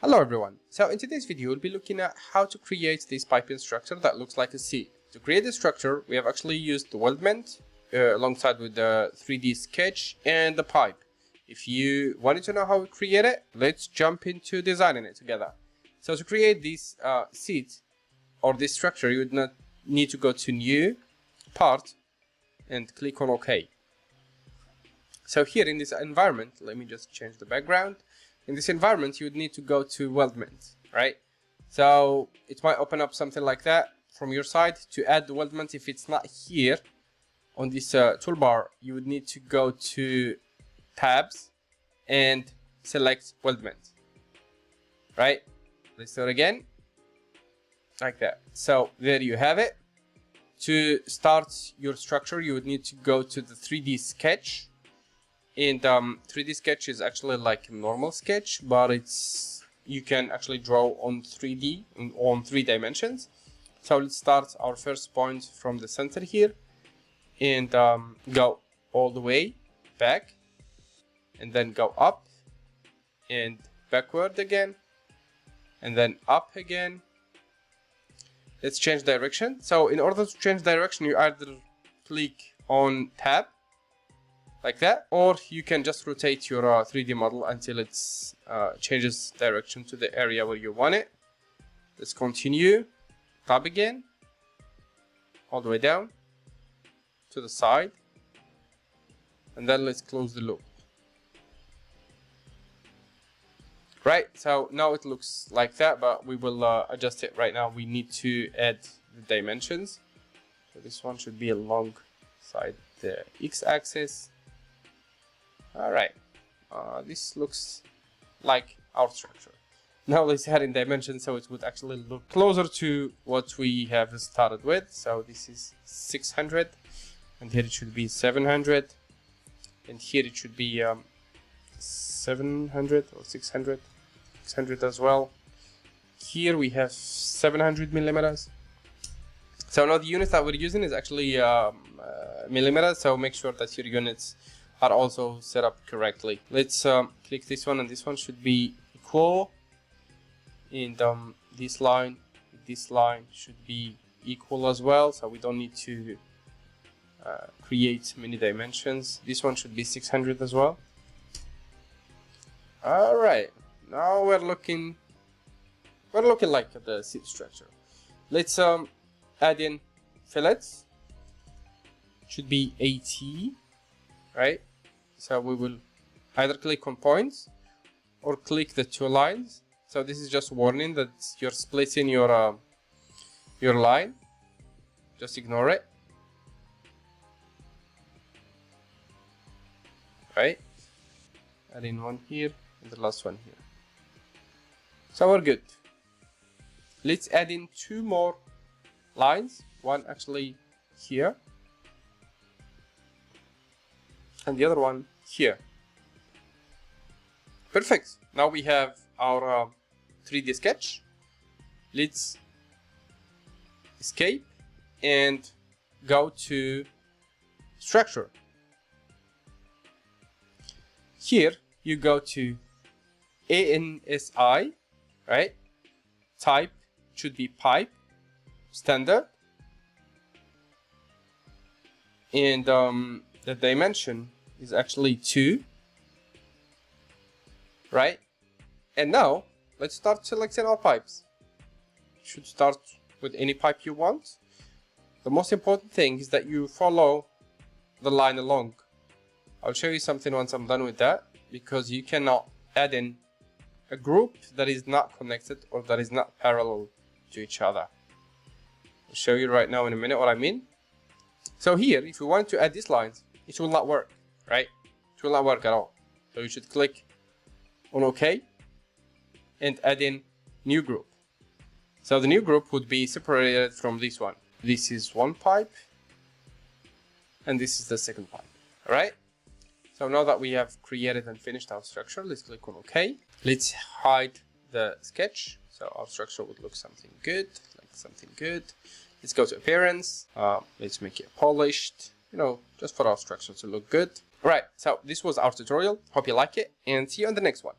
Hello everyone, so in today's video we'll be looking at how to create this piping structure that looks like a seat. To create this structure we have actually used the Weldment alongside with the 3D sketch and the pipe. If you wanted to know how we create it, let's jump into designing it together. So to create this seat or this structure, you would not need to go to new part and click on OK. So here in this environment, let me just change the background. In this environment, you would need to go to Weldments, right? So it might open up something like that from your side. To add the Weldment, if it's not here on this toolbar, you would need to go to tabs and select Weldment, right? Let's do it again, like that. So there you have it. To start your structure, you would need to go to the 3D sketch. And 3D sketch is actually like a normal sketch, but you can actually draw on 3D on 3 dimensions. So let's start our first point from the center here and go all the way back and then go up and backward again and then up again. Let's change direction. So in order to change direction, you either click on tab like that, or you can just rotate your 3D model until it changes direction to the area where you want it. Let's continue, tab again, all the way down to the side, and then let's close the loop. Right, so now it looks like that, but we will adjust it right now. We need to add the dimensions. So this one should be alongside the x-axis. Alright, this looks like our structure. Now let's add in dimensions so it would actually look closer to what we have started with. So this is 600, and here it should be 700, and here it should be 700 or 600, 600 as well. Here we have 700 millimeters. So now the unit that we're using is actually millimeters, so make sure that your units are also set up correctly. Let's click this one, and this one should be equal, and this line should be equal as well, so we don't need to create many dimensions. This one should be 600 as well. All right, now we're looking like the seat structure. Let's add in fillets. Should be 80. Right, so we will either click on points or click the two lines. So this is just warning that you're splitting your line. Just ignore it. Right, add in one here and the last one here. So we're good. Let's add in two more lines. One actually here, and the other one here. Perfect. Now we have our 3D sketch. Let's escape and go to structure. Here you go to ANSI, right? Type should be pipe standard, and the dimension is actually 2, right? And now let's start selecting our pipes. You should start with any pipe you want. The most important thing is that you follow the line along. I'll show you something once I'm done with that, because you cannot add in a group that is not connected or that is not parallel to each other. I'll show you right now in a minute what I mean. So here, if you want to add these lines, it will not work, right? It will not work at all. So you should click on OK and add in new group. So the new group would be separated from this one. This is one pipe and this is the second pipe. All right. So now that we have created and finished our structure, let's click on OK. Let's hide the sketch. So our structure would look something good, like something good. Let's go to appearance. Let's make it polished, just for our structure to look good. Alright, so this was our tutorial. Hope you like it, and see you on the next one.